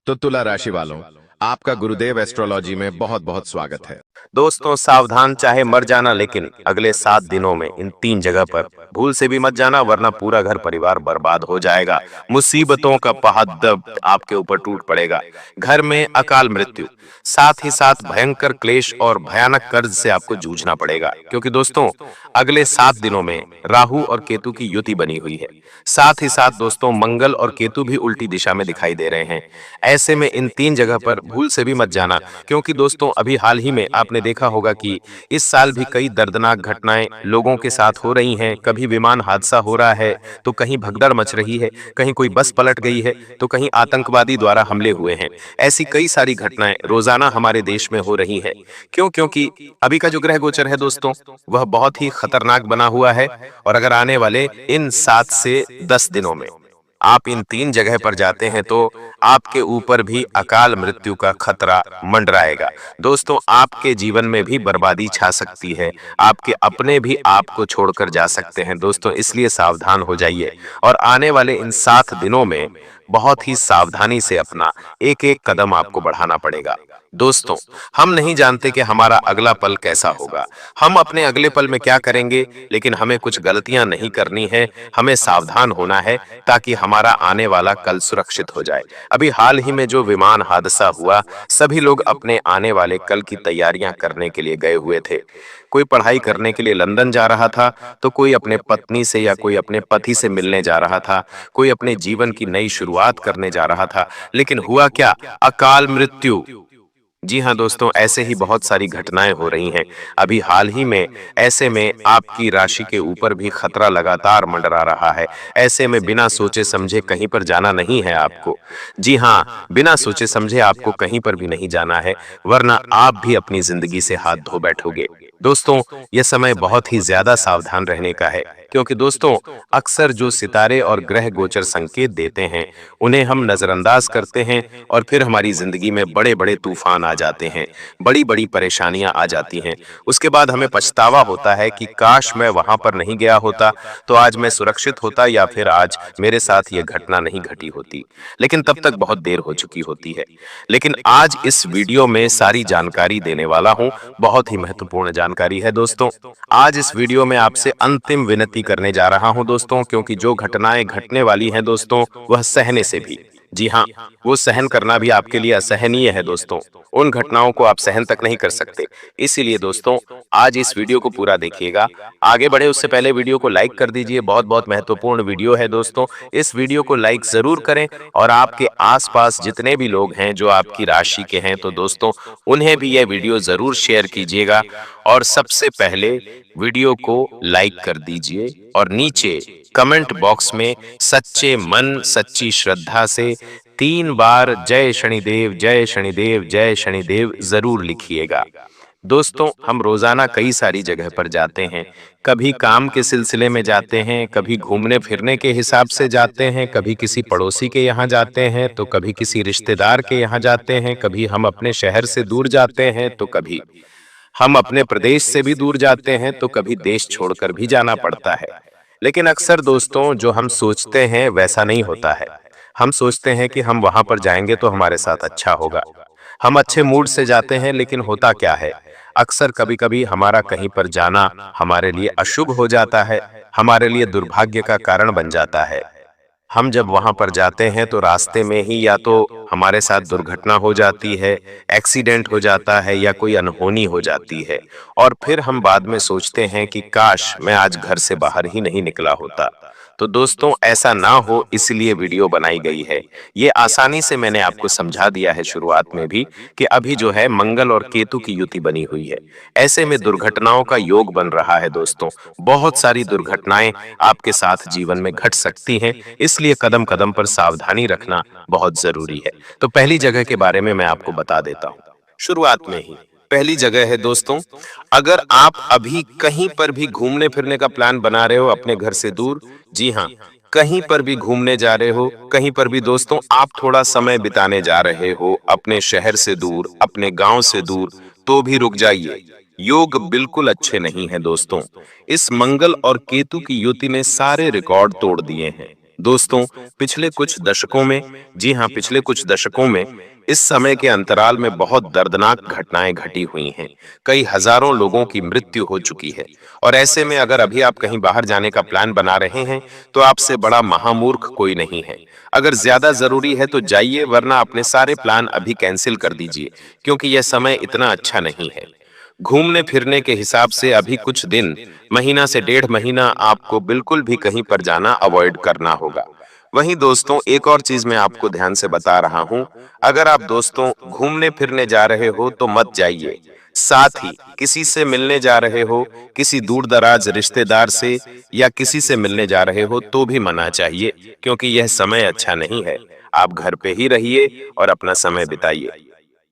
तो तुला राशि वालों, आपका गुरुदेव एस्ट्रोलॉजी में बहुत बहुत स्वागत है। दोस्तों सावधान, चाहे मर जाना लेकिन अगले 7 दिनों में इन 3 जगह पर भूल से भी मत जाना, वरना पूरा घर परिवार बर्बाद हो जाएगा। मुसीबतों का पहाड़ आपके ऊपर टूट पड़ेगा। घर में अकाल मृत्यु, साथ ही साथ भयंकर क्लेश और भयानक कर्ज से आपको जूझना पड़ेगा, क्योंकि दोस्तों अगले 7 दिनों में राहु और केतु की युति बनी हुई है। साथ ही साथ दोस्तों मंगल और केतु भी उल्टी दिशा में दिखाई दे रहे हैं। ऐसे में इन 3 जगह पर भूल से भी मत जाना, क्योंकि दोस्तों अभी हाल ही में आपने देखा होगा कि इस साल भी कई दर्दनाक घटनाएं लोगों के साथ हो रही हैं। कभी विमान हादसा हो रहा है, तो कहीं भगदड़ मच रही है, कहीं कोई बस पलट गई है, तो कहीं आतंकवादी द्वारा हमले हुए हैं। ऐसी कई सारी घटनाएं रोजाना हमारे देश में हो रही है। क्योंकि अभी का जो ग्रह गोचर है दोस्तों, वह बहुत ही खतरनाक बना हुआ है। और अगर आने वाले इन 7 से 10 दिनों में आप इन 3 जगह पर जाते हैं तो आपके ऊपर भी अकाल मृत्यु का खतरा मंडराएगा। दोस्तों आपके जीवन में भी बर्बादी छा सकती है, आपके अपने भी आपको छोड़कर जा सकते हैं दोस्तों, इसलिए सावधान हो जाइए। और आने वाले इन 7 दिनों में बहुत ही सावधानी से अपना एक एक कदम आपको बढ़ाना पड़ेगा। दोस्तों हम नहीं जानते कि हमारा अगला पल कैसा होगा, हम अपने अगले पल में क्या करेंगे, लेकिन हमें कुछ गलतियां नहीं करनी है, हमें सावधान होना है ताकि हमारा आने वाला कल सुरक्षित हो जाए। अभी हाल ही में जो विमान हादसा हुआ, सभी लोग अपने आने वाले कल की तैयारियां करने के लिए गए हुए थे। कोई पढ़ाई करने के लिए लंदन जा रहा था, तो कोई अपने पत्नी से या कोई अपने पति से मिलने जा रहा था, कोई अपने जीवन की नई शुरुआत करने जा रहा था, लेकिन हुआ क्या, अकाल मृत्यु। जी हाँ दोस्तों, ऐसे ही बहुत सारी घटनाएं हो रही हैं अभी हाल ही में। ऐसे में आपकी राशि के ऊपर भी खतरा लगातार मंडरा रहा है। ऐसे में बिना सोचे समझे कहीं पर जाना नहीं है आपको। जी हाँ, बिना सोचे समझे आपको कहीं पर भी नहीं जाना है, वरना आप भी अपनी जिंदगी से हाथ धो बैठोगे। दोस्तों यह समय बहुत ही ज्यादा सावधान रहने का है, क्योंकि दोस्तों अक्सर जो सितारे और ग्रह गोचर संकेत देते हैं उन्हें हम नजरअंदाज करते हैं और फिर हमारी जिंदगी में बड़े बड़े तूफान आ जाते हैं, बड़ी बड़ी परेशानियां आ जाती हैं। उसके बाद हमें पछतावा होता है कि काश मैं वहां पर नहीं गया होता, तो आज मैं सुरक्षित होता, या फिर आज मेरे साथ यह घटना नहीं घटी होती। लेकिन तब तक बहुत देर हो चुकी होती है। लेकिन आज इस वीडियो में सारी जानकारी देने वाला हूं, बहुत ही महत्वपूर्ण जानकारी है दोस्तों। आज इस वीडियो में आपसे अंतिम विनती करने जा रहा हूं दोस्तों, क्योंकि जो घटनाएं घटने वाली हैं दोस्तों, वह सहने से भी, जी हाँ, वो सहन करना भी आपके लिए असहनीय है दोस्तों। उन घटनाओं को आप सहन तक नहीं कर सकते। इसीलिए दोस्तों आज इस वीडियो को पूरा देखिएगा। आगे बढ़े उससे पहले वीडियो को लाइक कर दीजिए, बहुत बहुत महत्वपूर्ण वीडियो है दोस्तों। इस वीडियो को लाइक जरूर करें, और आपके आसपास जितने भी लोग हैं जो आपकी राशि के हैं, तो दोस्तों उन्हें भी यह वीडियो जरूर शेयर कीजिएगा। और सबसे पहले वीडियो को लाइक कर दीजिए और नीचे कमेंट बॉक्स में सच्चे मन सच्ची श्रद्धा से 3 बार जय शनिदेव जय शनिदेव जय शनिदेव जरूर लिखिएगा। दोस्तों हम रोजाना कई सारी जगह पर जाते हैं, कभी काम के सिलसिले में जाते हैं, कभी घूमने फिरने के हिसाब से जाते हैं, कभी किसी पड़ोसी के यहाँ जाते हैं, तो कभी किसी रिश्तेदार के यहाँ जाते हैं, कभी हम अपने शहर से दूर जाते हैं, तो कभी हम अपने प्रदेश से भी दूर जाते हैं, तो कभी देश छोड़कर भी जाना पड़ता है। लेकिन अक्सर दोस्तों जो हम सोचते हैं वैसा नहीं होता है। हम सोचते हैं कि हम वहां पर जाएंगे तो हमारे साथ अच्छा होगा, हम अच्छे मूड से जाते हैं, लेकिन होता क्या है, अक्सर कभी कभी हमारा कहीं पर जाना हमारे लिए अशुभ हो जाता है, हमारे लिए दुर्भाग्य का कारण बन जाता है। हम जब वहां पर जाते हैं तो रास्ते में ही या तो हमारे साथ दुर्घटना हो जाती है, एक्सीडेंट हो जाता है, या कोई अनहोनी हो जाती है, और फिर हम बाद में सोचते हैं कि काश मैं आज घर से बाहर ही नहीं निकला होता। तो दोस्तों ऐसा ना हो इसलिए वीडियो बनाई गई है। ये आसानी से मैंने आपको समझा दिया है शुरुआत में भी कि अभी जो है मंगल और केतु की युति बनी हुई है। ऐसे में दुर्घटनाओं का योग बन रहा है दोस्तों। बहुत सारी दुर्घटनाएं आपके साथ जीवन में घट सकती हैं, इसलिए कदम कदम पर सावधानी रखना बहुत जरूरी है। तो पहली जगह के बारे में मैं आपको बता देता हूँ शुरुआत में ही। पहली जगह है दोस्तों, अगर आप अभी कहीं पर भी घूमने फिरने का प्लान बना रहे हो अपने घर से दूर, जी हाँ, कहीं पर भी घूमने जा रहे हो, कहीं पर भी दोस्तों आप थोड़ा समय बिताने जा रहे हो अपने शहर से दूर, अपने गांव से दूर, तो भी रुक जाइए। योग बिल्कुल अच्छे नहीं है दोस्तों। इस मंगल और केतु की युति ने सारे रिकॉर्ड तोड़ दिए हैं। दोस्तों, पिछले कुछ दशकों में, जी हाँ, पिछले कुछ दशकों में इस समय के अंतराल में बहुत दर्दनाक घटनाएं घटी हुई हैं। कई हजारों लोगों की मृत्यु हो चुकी है। और ऐसे में अगर अभी आप कहीं बाहर जाने का प्लान बना रहे हैं, तो आपसे बड़ा महामूर्ख कोई नहीं है। अगर ज्यादा जरूरी है तो जाइए, वरना अपने सारे प्लान अभी कैंसिल कर दीजिए, क्योंकि यह समय इतना अच्छा नहीं है। घूमने फिरने के हिसाब से अभी कुछ दिन, महीना से 1.5 महीना आपको बिल्कुल भी कहीं पर जाना अवॉइड करना होगा। वहीं दोस्तों, एक और चीज मैं आपको ध्यान से बता रहा हूं, अगर आप दोस्तों घूमने फिरने जा रहे हो तो मत जाइए। साथ ही किसी से मिलने जा रहे हो, किसी दूर दराज रिश्तेदार से या किसी से मिलने जा रहे हो तो भी मना चाहिए, क्योंकि यह समय अच्छा नहीं है। आप घर पे ही रहिए और अपना समय बिताइए।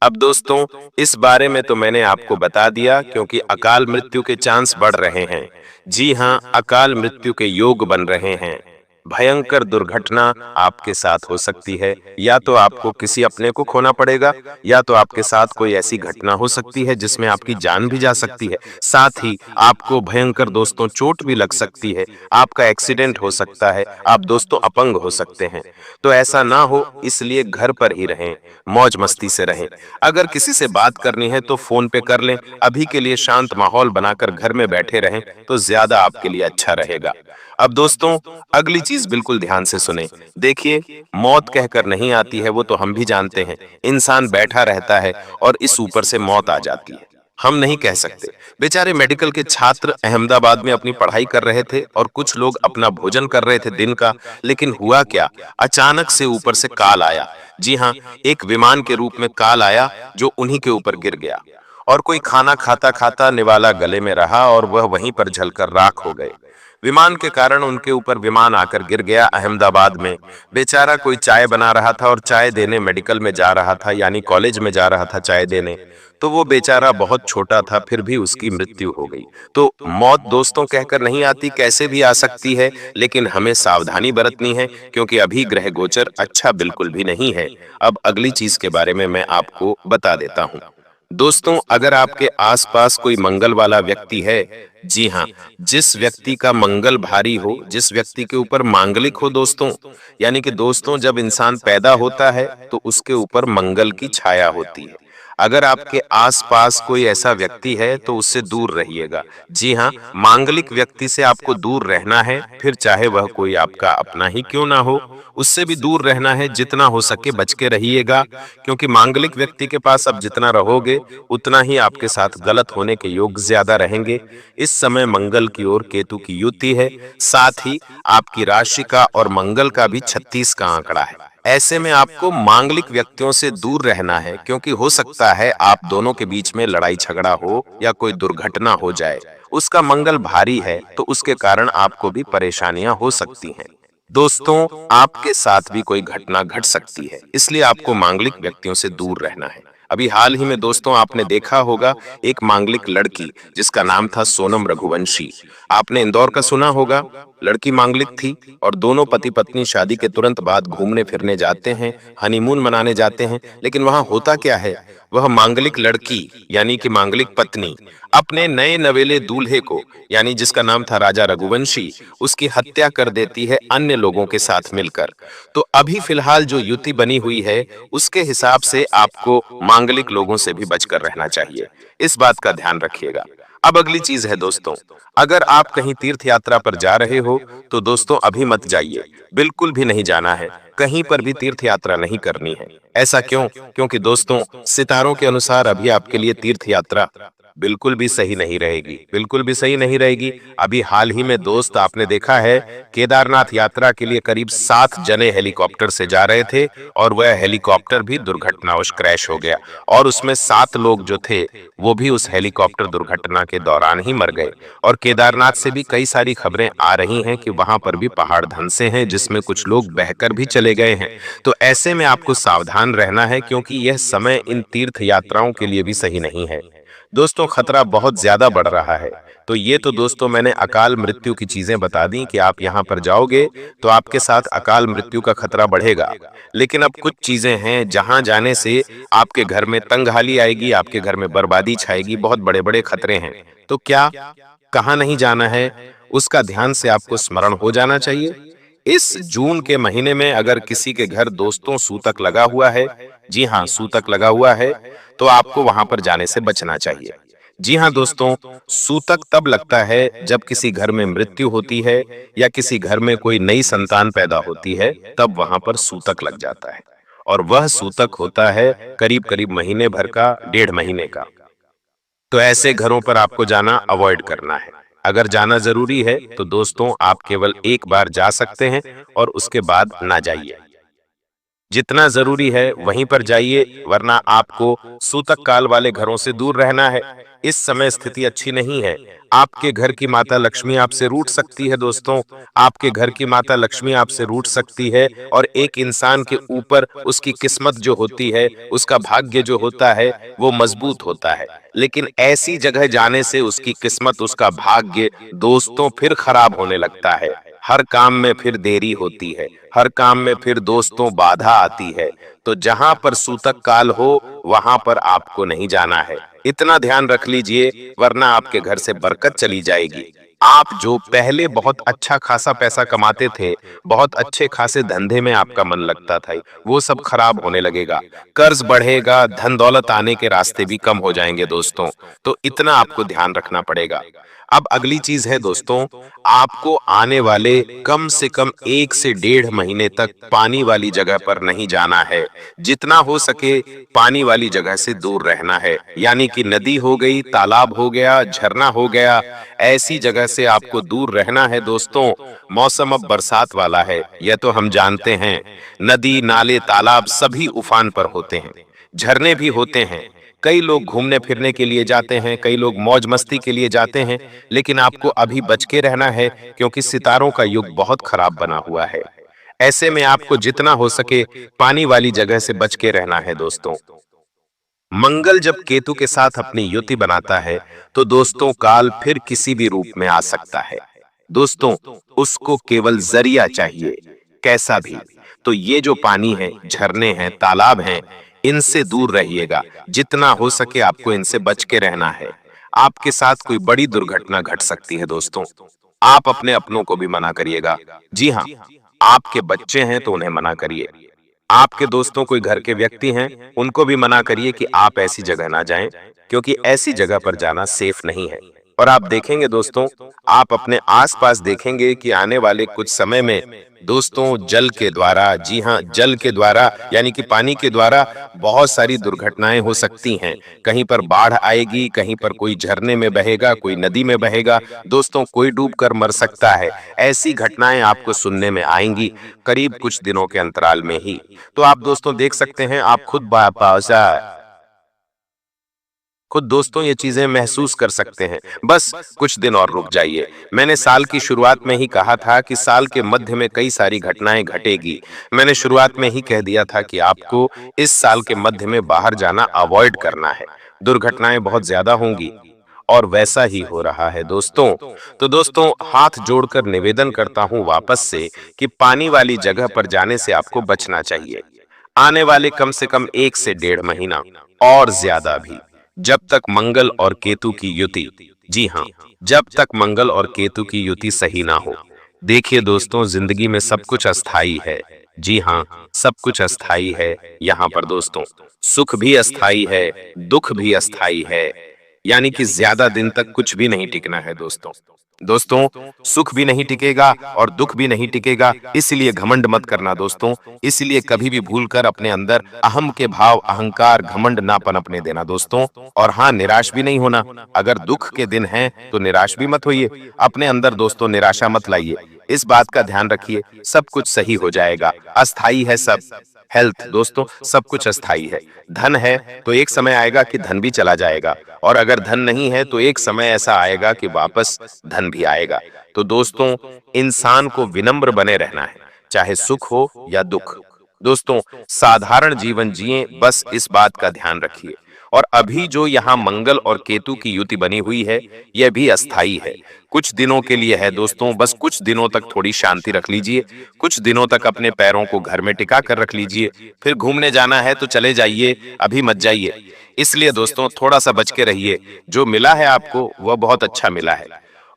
अब दोस्तों, इस बारे में तो मैंने आपको बता दिया, क्योंकि अकाल मृत्यु के चांस बढ़ रहे हैं। जी हाँ, अकाल मृत्यु के योग बन रहे हैं। भयंकर दुर्घटना आपके साथ हो सकती है। या तो आपको किसी अपने को खोना पड़ेगा, या तो आपके साथ कोई ऐसी घटना हो सकती है जिसमें आपकी जान भी जा सकती है। साथ ही आपको भयंकर दोस्तों चोट भी लग सकती है, आपका एक्सीडेंट हो सकता है, आप दोस्तों अपंग हो सकते हैं। तो ऐसा ना हो, इसलिए घर पर ही रहें, मौज मस्ती से रहें। अगर किसी से बात करनी है तो फोन पे कर लें। अभी के लिए शांत माहौल बनाकर घर में बैठे रहें तो ज्यादा आपके लिए अच्छा रहेगा। अब दोस्तों, अगली चीज बिल्कुल ध्यान से सुने। देखिए, मौत कहकर नहीं आती है, वो तो हम भी जानते हैं। इंसान बैठा रहता है और इस ऊपर से मौत आ जाती है, हम नहीं कह सकते। बेचारे मेडिकल के छात्र अहमदाबाद में अपनी पढ़ाई कर रहे थे और कुछ लोग अपना भोजन कर रहे थे दिन का। लेकिन हुआ क्या, अचानक से ऊपर से काल आया। जी हाँ, एक विमान के रूप में काल आया जो उन्हीं के ऊपर गिर गया। और कोई खाना खाता खाता निवाला गले में रहा और वह वहीं पर जलकर राख हो गए। विमान के कारण उनके ऊपर विमान आकर गिर गया अहमदाबाद में। बेचारा कोई चाय बना रहा था और चाय देने मेडिकल में जा रहा था, यानी कॉलेज में जा रहा था चाय देने। तो वो बेचारा बहुत छोटा था, फिर भी उसकी मृत्यु हो गई। तो मौत दोस्तों कहकर नहीं आती, कैसे भी आ सकती है, लेकिन हमें सावधानी बरतनी है, क्योंकि अभी ग्रह गोचर अच्छा बिल्कुल भी नहीं है। अब अगली चीज के बारे में मैं आपको बता देता हूँ। दोस्तों, अगर आपके आसपास कोई मंगल वाला व्यक्ति है, जी हाँ, जिस व्यक्ति का मंगल भारी हो, जिस व्यक्ति के ऊपर मांगलिक हो दोस्तों, यानी कि दोस्तों जब इंसान पैदा होता है तो उसके ऊपर मंगल की छाया होती है। अगर आपके आसपास कोई ऐसा व्यक्ति है तो उससे दूर रहिएगा। जी हाँ, मांगलिक व्यक्ति से आपको दूर रहना है, फिर चाहे वह कोई आपका अपना ही क्यों ना हो, उससे भी दूर रहना है। जितना हो सके बच के रहिएगा, क्योंकि मांगलिक व्यक्ति के पास अब जितना रहोगे उतना ही आपके साथ गलत होने के योग ज्यादा रहेंगे। इस समय मंगल की ओर केतु की युति है, साथ ही आपकी राशि का और मंगल का भी 36 का आंकड़ा है। ऐसे में आपको मांगलिक व्यक्तियों से दूर रहना है, क्योंकि हो सकता है आप दोनों के बीच में लड़ाई झगड़ा हो या कोई दुर्घटना हो जाए। उसका मंगल भारी है तो उसके कारण आपको भी परेशानियां हो सकती हैं। दोस्तों, आपके साथ भी कोई घटना घट सकती है, इसलिए आपको मांगलिक व्यक्तियों से दूर रहना है। अभी हाल ही में दोस्तों आपने देखा होगा एक मांगलिक लड़की जिसका नाम था सोनम रघुवंशी। आपने इंदौर का सुना होगा। लड़की मांगलिक थी और दोनों पति पत्नी शादी के तुरंत बाद घूमने फिरने जाते हैं, हनीमून मनाने जाते हैं। लेकिन वहां होता क्या है, वह मांगलिक लड़की यानी कि मांगलिक पत्नी अपने नए नवेले दूल्हे को, यानी जिसका नाम था राजा रघुवंशी, उसकी हत्या कर देती है अन्य लोगों के साथ मिलकर। तो अभी फिलहाल जो युति बनी हुई है उसके हिसाब से आपको मांगलिक लोगों से भी बचकर रहना चाहिए। इस बात का ध्यान रखिएगा। अब अगली चीज है दोस्तों, अगर आप कहीं तीर्थ यात्रा पर जा रहे हो तो दोस्तों अभी मत जाइए, बिल्कुल भी नहीं जाना है। कहीं पर भी तीर्थ यात्रा नहीं करनी है। ऐसा क्यों? क्योंकि दोस्तों सितारों के अनुसार अभी आपके लिए तीर्थ यात्रा बिल्कुल भी सही नहीं रहेगी, बिल्कुल भी सही नहीं रहेगी। अभी हाल ही में दोस्त आपने देखा है, केदारनाथ यात्रा के लिए करीब 7 जने हेलीकॉप्टर से जा रहे थे और वह हेलीकॉप्टर भी दुर्घटनावश क्रैश हो गया और उसमें 7 लोग जो थे वो भी उस हेलीकॉप्टर दुर्घटना के दौरान ही मर गए। और केदारनाथ से भी कई सारी खबरें आ रही हैं कि वहां पर भी पहाड़ धंसे हैं, जिसमें कुछ लोग बहकर भी चले गए हैं। तो ऐसे में आपको सावधान रहना है, क्योंकि यह समय इन तीर्थ यात्राओं के लिए भी सही नहीं है। दोस्तों खतरा बहुत ज्यादा बढ़ रहा है। तो ये तो दोस्तों मैंने अकाल मृत्यु की चीजें बता दी कि आप यहाँ पर जाओगे तो आपके साथ अकाल मृत्यु का खतरा बढ़ेगा। लेकिन अब कुछ चीजें हैं जहां जाने से आपके घर में तंगहाली आएगी, आपके घर में बर्बादी छाएगी, बहुत बड़े बड़े खतरे हैं। तो क्या, कहाँ नहीं जाना है, उसका ध्यान से आपको स्मरण हो जाना चाहिए। इस जून के महीने में अगर किसी के घर दोस्तों सूतक लगा हुआ है, जी हाँ सूतक लगा हुआ है, तो आपको वहां पर जाने से बचना चाहिए। जी हाँ दोस्तों, सूतक तब लगता है जब किसी घर में मृत्यु होती है या किसी घर में कोई नई संतान पैदा होती है, तब वहां पर सूतक लग जाता है। और वह सूतक होता है करीब करीब महीने भर का, 1.5 महीने का। तो ऐसे घरों पर आपको जाना अवॉइड करना है। अगर जाना जरूरी है तो दोस्तों आप केवल एक बार जा सकते हैं और उसके बाद ना जाइए। जितना जरूरी है वहीं पर जाइए, वरना आपको सूतक काल वाले घरों से दूर रहना है। इस समय स्थिति अच्छी नहीं है। आपके घर की माता लक्ष्मी आपसे रूठ सकती है दोस्तों। आपके घर की माता लक्ष्मी आपसे रूठ सकती है और एक इंसान के ऊपर उसकी किस्मत जो होती है, उसका भाग्य जो होता है, वो मजबूत होता है। लेकिन ऐसी जगह जाने से उसकी किस्मत, उसका भाग्य दोस्तों फिर खराब होने लगता है। हर काम में फिर देरी होती है, हर काम में फिर दोस्तों बाधा आती है। तो जहां पर सूतक काल हो वहां पर आपको नहीं जाना है। इतना ध्यान रख लीजिए, वरना आपके घर से बरकत चली जाएगी। आप जो पहले बहुत अच्छा खासा पैसा कमाते थे, बहुत अच्छे खासे धंधे में आपका मन लगता था, वो सब खराब होने लगेगा। कर्ज बढ़ेगा, धन दौलत आने के रास्ते भी कम हो जाएंगे दोस्तों। तो इतना आपको ध्यान रखना पड़ेगा। अब अगली चीज है दोस्तों, आपको आने वाले कम से कम 1 से 1.5 महीने तक पानी वाली जगह पर नहीं जाना है। जितना हो सके पानी वाली जगह से दूर रहना है। यानी कि नदी हो गई, तालाब हो गया, झरना हो गया, ऐसी जगह से आपको दूर रहना है दोस्तों। मौसम अब बरसात वाला है, यह तो हम जानते हैं। नदी, नाले, तालाब सभी उफान पर होते हैं, झरने भी होते हैं। कई लोग घूमने फिरने के लिए जाते हैं, कई लोग मौज मस्ती के लिए जाते हैं, लेकिन आपको अभी बच के रहना है, क्योंकि सितारों का युग बहुत खराब बना हुआ है। ऐसे में आपको जितना हो सके पानी वाली जगह से बच के रहना है दोस्तों। मंगल जब केतु के साथ अपनी युति बनाता है, तो दोस्तों काल फिर किसी भी रूप में आ सकता है। दोस्तों उसको केवल जरिया चाहिए, कैसा भी। तो ये जो पानी है, झरने हैं, तालाब हैं, इनसे दूर रहिएगा। जितना हो सके आपको इनसे बच के रहना है। आपके साथ कोई बड़ी दुर्घटना घट सकती है दोस्तों। आप अपने अपनों को भी मना करिएगा। जी हाँ, आपके बच्चे हैं तो उन्हें मना करिए। आपके दोस्तों कोई घर के व्यक्ति हैं, उनको भी मना करिए कि आप ऐसी जगह ना जाएं, क्योंकि ऐसी जगह पर जाना सेफ नहीं है। और आप देखेंगे दोस्तों, आप अपने आसपास देखेंगे कि आने वाले कुछ समय में दोस्तों जल के द्वारा, जी हाँ जल के द्वारा यानी कि पानी के द्वारा बहुत सारी दुर्घटनाएं हो सकती हैं। कहीं पर बाढ़ आएगी, कहीं पर कोई झरने में बहेगा, कोई नदी में बहेगा, दोस्तों कोई डूबकर मर सकता है। ऐसी घटनाएं आपको सुनने में आएंगी करीब कुछ दिनों के अंतराल में ही। तो आप दोस्तों देख सकते हैं, आप खुद दोस्तों ये चीजें महसूस कर सकते हैं। बस कुछ दिन और रुक जाइए। मैंने साल की शुरुआत में ही कहा था कि साल के मध्य में कई सारी घटनाएं घटेगी। मैंने शुरुआत में ही कह दिया था कि आपको इस साल के मध्य में बाहर जाना अवॉइड करना है। दुर्घटनाएं बहुत ज्यादा होंगी, और वैसा ही हो रहा है दोस्तों। तो दोस्तों हाथ जोड़कर निवेदन करता हूं वापस से कि पानी वाली जगह पर जाने से आपको बचना चाहिए। आने वाले कम से कम 1 से 1.5 महीना, और ज्यादा भी, जब तक मंगल और केतु की युति, जी हाँ जब तक मंगल और केतु की युति सही ना हो। देखिए दोस्तों, जिंदगी में सब कुछ अस्थाई है। जी हाँ, सब कुछ अस्थाई है। यहाँ पर दोस्तों सुख भी अस्थाई है, दुख भी अस्थाई है। यानी कि ज्यादा दिन तक कुछ भी नहीं टिकना है दोस्तों। दोस्तों सुख भी नहीं टिकेगा और दुख भी नहीं टिकेगा, इसलिए घमंड मत करना दोस्तों। इसलिए कभी भी भूलकर अपने अंदर अहम के भाव, अहंकार, घमंड ना पनपने देना दोस्तों। और हाँ, निराश भी नहीं होना। अगर दुख के दिन हैं तो निराश भी मत होइए। अपने अंदर दोस्तों निराशा मत लाइए। इस बात का ध्यान रखिए, सब कुछ सही हो जाएगा। अस्थाई है सब। हेल्थ दोस्तों, सब कुछ अस्थाई है। धन है तो एक समय आएगा कि धन भी चला जाएगा, और अगर धन नहीं है तो एक समय ऐसा आएगा कि वापस धन भी आएगा। तो दोस्तों इंसान को विनम्र बने रहना है, चाहे सुख हो या दुख। दोस्तों साधारण जीवन जिए, बस इस बात का ध्यान रखिए। और अभी जो यहाँ मंगल और केतु की युति बनी हुई है, यह भी अस्थाई है। कुछ दिनों के लिए है दोस्तों, बस कुछ दिनों तक थोड़ी शांति रख लीजिए। कुछ दिनों तक अपने पैरों को घर में टिका कर रख लीजिए। फिर घूमने जाना है तो चले जाइए, अभी मत जाइए। इसलिए दोस्तों थोड़ा सा बच के रहिए। जो मिला है आपको वह बहुत अच्छा मिला है।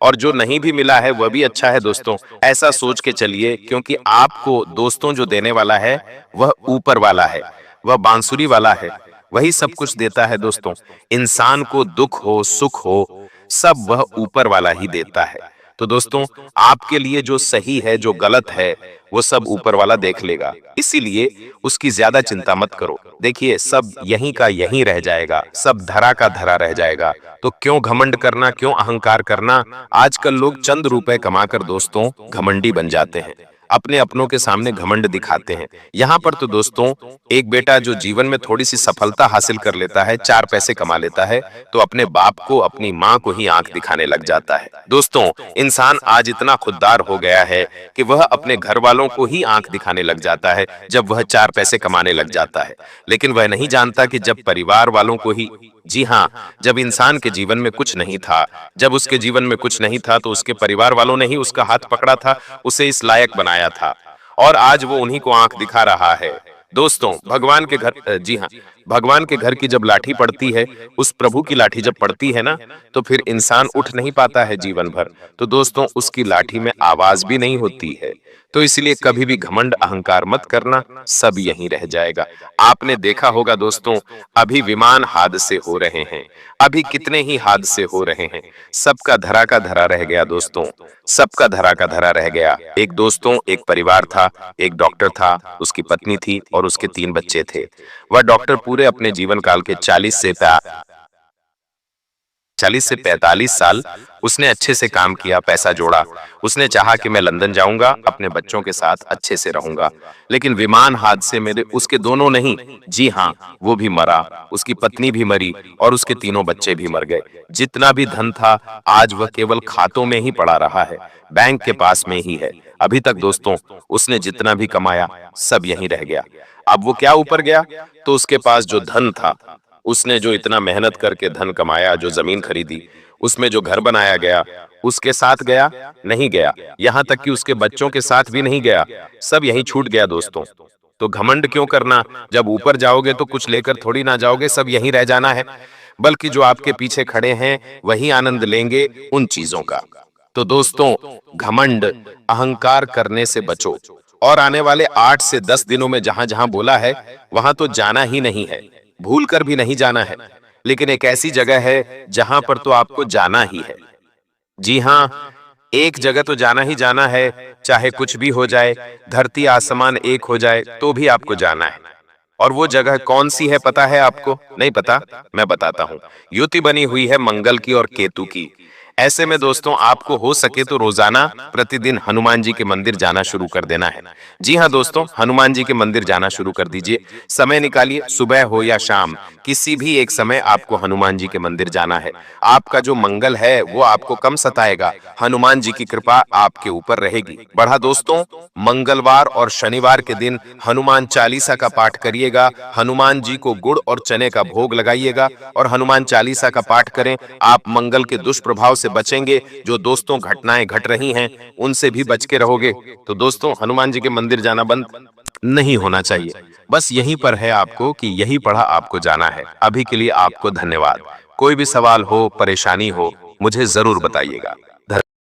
और जो नहीं भी मिला है वह भी अच्छा है दोस्तों। ऐसा सोच के चलिए, क्योंकि आपको दोस्तों जो देने वाला है वह ऊपर वाला है, वह बांसुरी वाला है, वही सब कुछ देता है दोस्तों। इंसान को दुख हो सुख हो सब वह ऊपर वाला ही देता है। तो दोस्तों, आपके लिए जो सही है जो गलत है वो सब ऊपर वाला देख लेगा, इसीलिए उसकी ज्यादा चिंता मत करो। देखिए, सब यहीं का यहीं रह जाएगा, सब धरा का धरा रह जाएगा। तो क्यों घमंड करना, क्यों अहंकार करना। आजकल लोग चंद रुपए कमाकर दोस्तों घमंडी बन जाते हैं, अपने अपनों के सामने घमंड दिखाते हैं। यहाँ पर तो दोस्तों, एक बेटा जो जीवन में थोड़ी सी सफलता हासिल कर लेता है, 4 पैसे कमा लेता है, तो अपने बाप को अपनी माँ को ही आंख दिखाने लग जाता है। दोस्तों, इंसान आज इतना खुददार हो गया है कि वह अपने घर वालों को ही आंख दिखाने लग जाता है जब वह 4 पैसे कमाने लग जाता है, लेकिन वह नहीं जानता कि जब परिवार वालों को ही, जी हाँ, जब इंसान के जीवन में कुछ नहीं था, जब उसके जीवन में कुछ नहीं था तो उसके परिवार वालों ने ही उसका हाथ पकड़ा था, उसे इस लायक बनाया था, और आज वो उन्हीं को आंख दिखा रहा है। दोस्तों, भगवान के घर, जी हाँ, भगवान के घर की जब लाठी पड़ती है, उस प्रभु की लाठी जब पड़ती है ना, तो फिर इंसान उठ नहीं पाता है जीवन भर। तो दोस्तों, उसकी लाठी में आवाज भी नहीं होती है। तो इसलिए कभी भी घमंड अहंकार मत करना, सब यहीं रह जाएगा। आपने देखा होगा दोस्तों, अभी विमान हादसे हो रहे हैं, अभी कितने ही हादसे हो रहे हैं, सबका धरा का धरा रह गया दोस्तों, सबका धरा का धरा रह गया। एक दोस्तों, एक परिवार था, एक डॉक्टर था, उसकी पत्नी थी और उसके 3 बच्चे थे। वह डॉक्टर पूरे अपने जीवन काल के 40 से 45 साल उसने अच्छे से काम किया, पैसा जोड़ा। उसने चाहा कि मैं लंदन जाऊंगा, अपने बच्चों के साथ अच्छे से रहूंगा, लेकिन विमान हादसे में उसके दोनों नहीं, जी हाँ, वो भी मरा, उसकी पत्नी भी मरी और उसके तीनों बच्चे भी मर गए। जितना भी धन था आज वह केवल खातों में ही पड़ा रहा है, बैंक के पास में ही है। अभी तक दोस्तों, उसने जितना भी कमाया सब यहीं रह गया। अब वो क्या ऊपर गया, तो उसके पास जो धन था, उसने जो इतना मेहनत करके धन कमाया, जो जमीन खरीदी, उसमें जो घर बनाया गया, उसके साथ गया नहीं गया, यहाँ तक कि उसके बच्चों के साथ भी नहीं गया, सब यहीं छूट गया दोस्तों। तो घमंड क्यों करना, जब ऊपर जाओगे तो कुछ लेकर थोड़ी ना जाओगे, सब यहीं रह जाना है, बल्कि जो आपके पीछे खड़े हैं वही आनंद लेंगे उन चीजों का। तो दोस्तों, घमंड अहंकार करने से बचो, और आने वाले 8 से 10 दिनों में जहां जहां बोला है वहां तो जाना ही नहीं है, भूल कर भी नहीं जाना है, लेकिन एक ऐसी जगह है जहां पर तो आपको जाना ही है। जी हाँ, एक जगह तो जाना ही जाना है, चाहे कुछ भी हो जाए, धरती आसमान एक हो जाए तो भी आपको जाना है। और वो जगह कौन सी है पता है आपको? नहीं पता? मैं बताता हूँ। युति बनी हुई है मंगल की और केतु की। ऐसे में दोस्तों, आपको हो सके तो रोजाना प्रतिदिन हनुमान जी के मंदिर जाना शुरू कर देना है। जी हाँ दोस्तों, हनुमान जी के मंदिर जाना शुरू कर दीजिए। समय निकालिए, सुबह हो या शाम, किसी भी एक समय आपको हनुमान जी के मंदिर जाना है। आपका जो मंगल है वो आपको कम सताएगा, हनुमान जी की कृपा आपके ऊपर रहेगी। बढ़ा दोस्तों, मंगलवार और शनिवार के दिन हनुमान चालीसा का पाठ करिएगा, हनुमान जी को गुड़ और चने का भोग लगाइएगा और हनुमान चालीसा का पाठ करें। आप मंगल के दुष्प्रभाव से बचेंगे। जो दोस्तों घटनाएं घट रही हैं उनसे भी बच के रहोगे। तो दोस्तों, हनुमान जी के मंदिर जाना बंद नहीं होना चाहिए। बस यहीं पर है आपको कि यही पढ़ा आपको जाना है। अभी के लिए आपको धन्यवाद। कोई भी सवाल हो, परेशानी हो, मुझे जरूर बताइएगा।